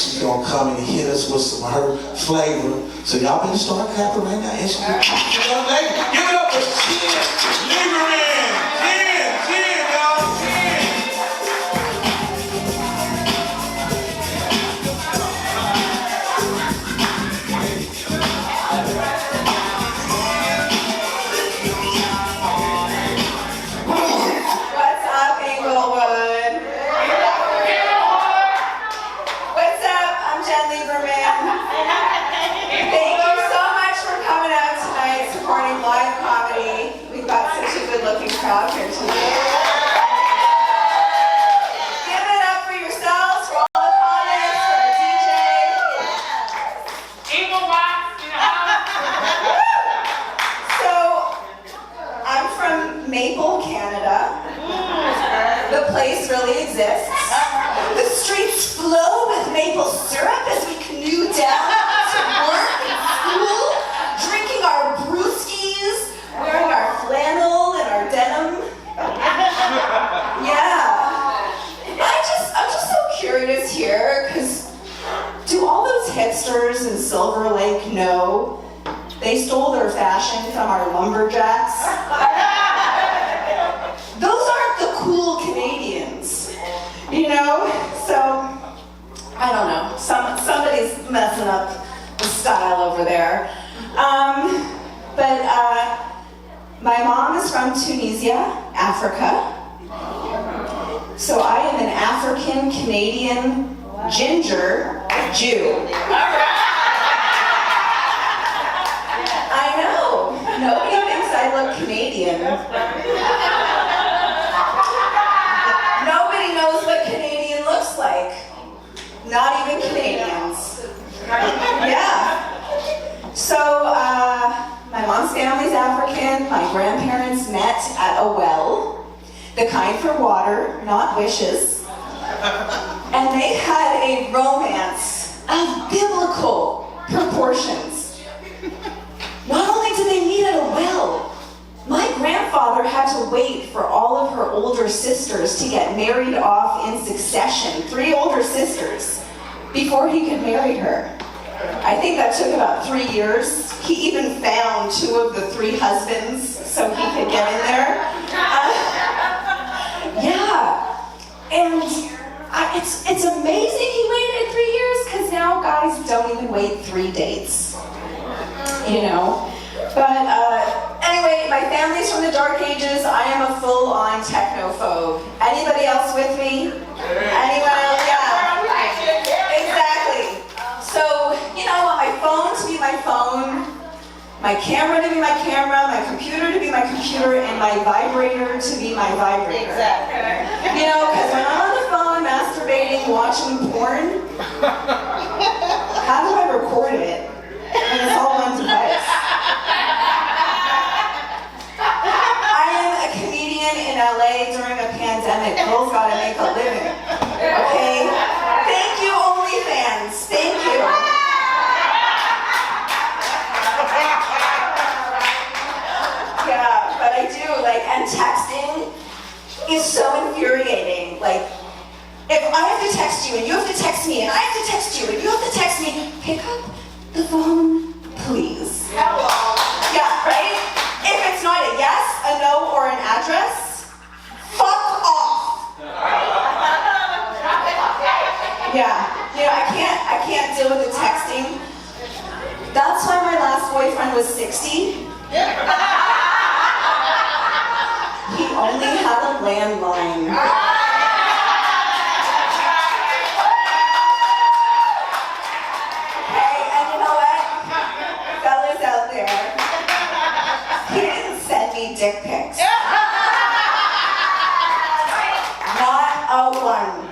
She's gonna come and hit us with some of her flavor. So y'all better start clapping right now. And she give it up for Lieberman. Jen, y'all. What's up, Englewood? What's up? I'm Jen Lieberman. Thank you so much for coming out tonight, supporting live comedy. We've got such a good-looking crowd here today. Give it up for yourselves, for all the comments, for our DJ. So, I'm from Maple, Canada. The place really exists. The streets flow with maple syrup as we canoe down to work and school, drinking our brewskis, wearing our flannel and our denim. Yeah. I'm just so curious here, because do all those hipsters in Silver Lake know they stole their fashion from our lumberjacks? Those aren't the cool Canadians, you know? So, I don't know. Somebody's messing up the style over there. But my mom is from Tunisia, Africa. So I am an African Canadian ginger Jew. I know. Nobody thinks I look Canadian. Nobody knows what Canadian looks like. Not even Canadians. Yeah. So, my mom's family's African. My grandparents met at a well. The kind for water, not wishes. And they had a romance of biblical proportions. Not only did they meet at a well, my grandfather had to wait for all of her older sisters to get married off in succession, 3 older sisters, before he could marry her. I think that took about 3 years. He even found 2 of the 3 husbands so he could get in there. Yeah, and it's amazing he waited 3 years, because now guys don't even wait 3 dates, you know. But anyway, my family's from the dark ages. I am a full-on technophobe. Anybody else with me? Anyone else? Yeah, exactly. So, you know, I want my phone to be my phone, my camera to be my camera, my computer to be my computer, and my vibrator to be my vibrator. Exactly. You know, because when I'm on the phone masturbating, watching porn, how do I record it? And it's all one device. I am a comedian in LA during a pandemic. Girls gotta make a living. Okay? Thank you, OnlyFans. Thank you. Yeah, but I do, like, and texting is so infuriating. Like, if I have to text you and you have to text me and I have to text you and you have to text me, pick up the phone, please. Hello. Yeah, right? If it's not a yes, a no, or an address, fuck off. Yeah, you know, I can't deal with the texting. That's why my last boyfriend was 60. He only had a landline. Okay, and you know what? Fellas out there, he didn't send me dick pics. Not a one.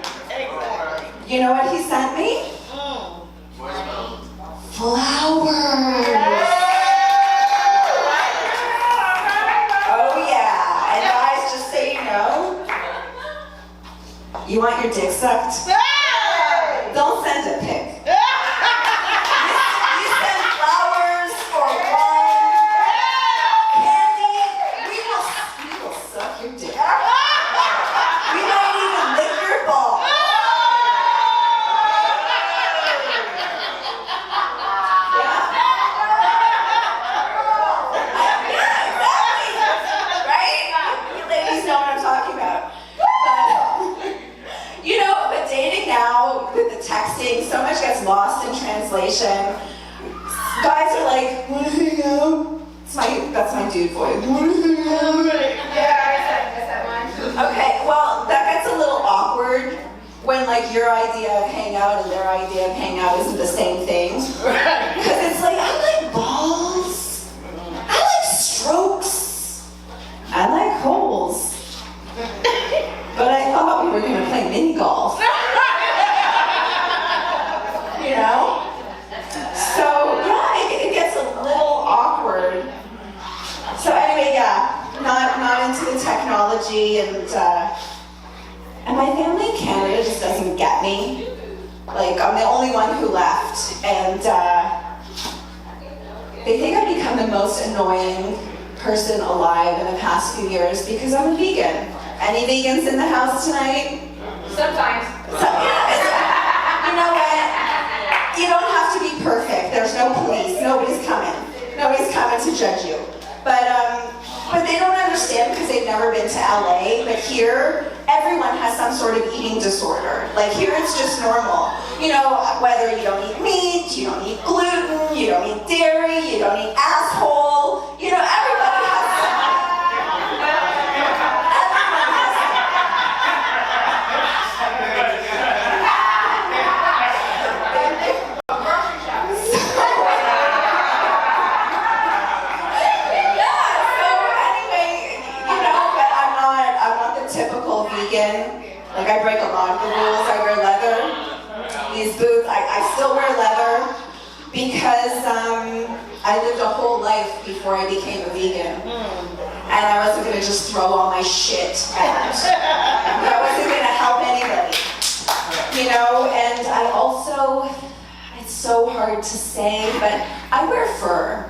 You know what he sent me? Flowers. Oh yeah, and guys, just so you know, you want your dick sucked? Don't send a pic. You send flowers or wine, candy, we will suck your dick. We might even lick your balls. what I'm talking about. But, you know, but dating now with the texting, so much gets lost in translation. Guys are like, wanna hang out? That's my dude voice. Wanna hang out? Yeah, I said one. Okay, well, that gets a little awkward when like your idea of hang out and their idea of hang out isn't the same thing. Because it's like, I like balls. I like strokes. I like holes. But I thought we were going to play mini golf. You know? So, yeah, it gets a little awkward. So anyway, yeah, not into the technology, and my family in Canada just doesn't get me. Like, I'm the only one who left, and they think I've become the most annoying person alive in the past few years because I'm a vegan. Any vegans in the house tonight? Sometimes. So, yeah, you know what? You don't have to be perfect. There's no police. Nobody's coming. Nobody's coming to judge you. But they don't understand because they've never been to LA. But here, everyone has some sort of eating disorder. Like here, it's just normal. You know, whether you don't eat meat, you don't eat gluten, you don't eat dairy, you don't eat asshole. You know, everybody has some. Like I break a lot of the rules. I wear leather. These boots, I still wear leather because I lived a whole life before I became a vegan. And I wasn't gonna just throw all my shit out. I wasn't gonna help anybody. You know, and I also, it's so hard to say, but I wear fur.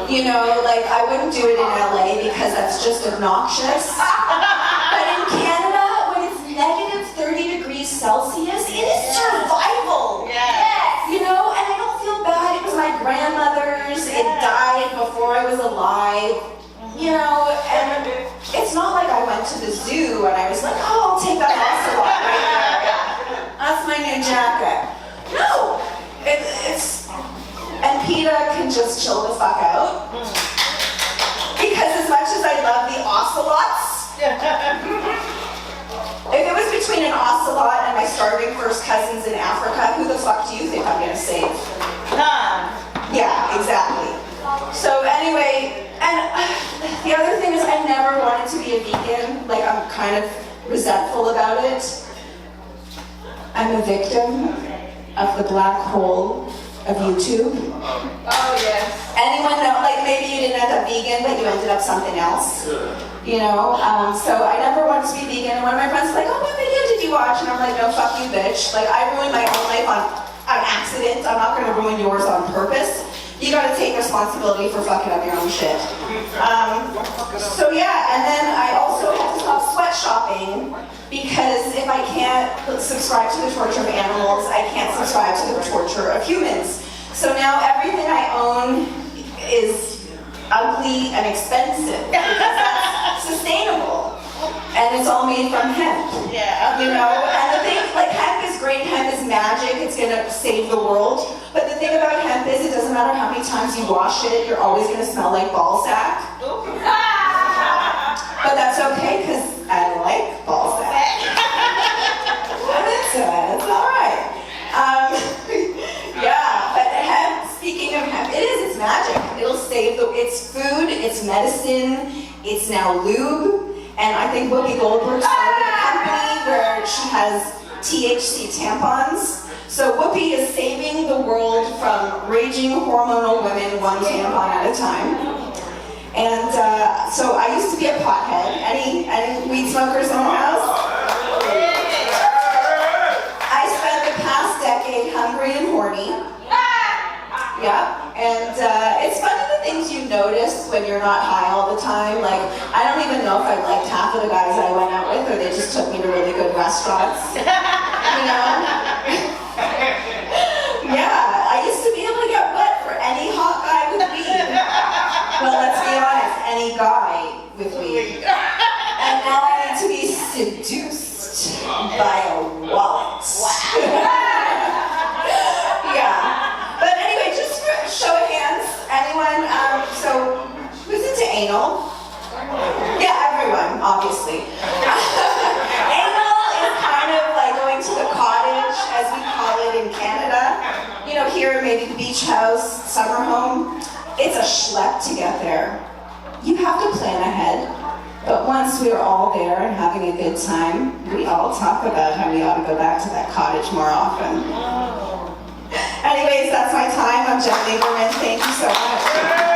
You know, like I wouldn't do it in LA because that's just obnoxious. But in Canada, when it's negative 30 degrees Celsius, it is survival. Yes. You know, and I don't feel bad. It was my grandmother's. It died before I was alive. You know, and it's not like I went to the zoo and I was like, oh, I'll take that ocelot right there. That's my new jacket. No, it's. And PETA can just chill the fuck out. Because as much as I love the ocelots, if it was between an ocelot and my starving first cousins in Africa, who the fuck do you think I'm gonna save? Yeah, exactly. So anyway, and the other thing is I never wanted to be a vegan. Like I'm kind of resentful about it. I'm a victim of the black hole of YouTube. Oh, yes. Anyone know, like maybe you didn't end up vegan, but you ended up something else. You know, so I never wanted to be vegan, and one of my friends was like, oh, what video did you watch? And I'm like, no, fuck you, bitch. Like, I ruined my own life on accident. I'm not gonna ruin yours on purpose. You gotta take responsibility for fucking up your own shit. So yeah, and then I also had to stop sweatshopping because if I can't subscribe to the torture of animals, I can't subscribe to the torture of humans. So now everything I own is ugly and expensive because that's sustainable. And it's all made from hemp. Yeah. You know, and the thing, like hemp is great, hemp is magic, it's gonna save the world. But the thing about hemp is it doesn't matter how many times you wash it, you're always gonna smell like ball sack. But that's okay, because I like ball sack. It's alright. Yeah, but hemp, speaking of hemp, it's magic. It'll save it's food, it's medicine, it's now lube. And I think Whoopi Goldberg started a company where she has THC tampons. So Whoopi is saving the world from raging hormonal women one tampon at a time. And so I used to be a pothead. Any weed smokers in the house? I spent the past decade hungry and horny. Yeah, and it's funny the things you notice when you're not high all the time. Like, I don't even know if I liked half of the guys I went out with, or they just took me to really good restaurants. You know? Yeah, I used to be able to get wet for any hot guy with weed. Well, let's be honest, any guy with weed. And now I seduced by a wallet. Yeah. But anyway, just for show of hands, anyone, so who's into anal? Yeah, everyone, obviously. Anal is kind of like going to the cottage, as we call it in Canada. You know, here maybe the beach house, summer home. It's a schlep to get there. You have to plan ahead. But once we're all there and having a good time, we all talk about how we ought to go back to that cottage more often. Anyways, that's my time. I'm Jen Lieberman. Thank you so much.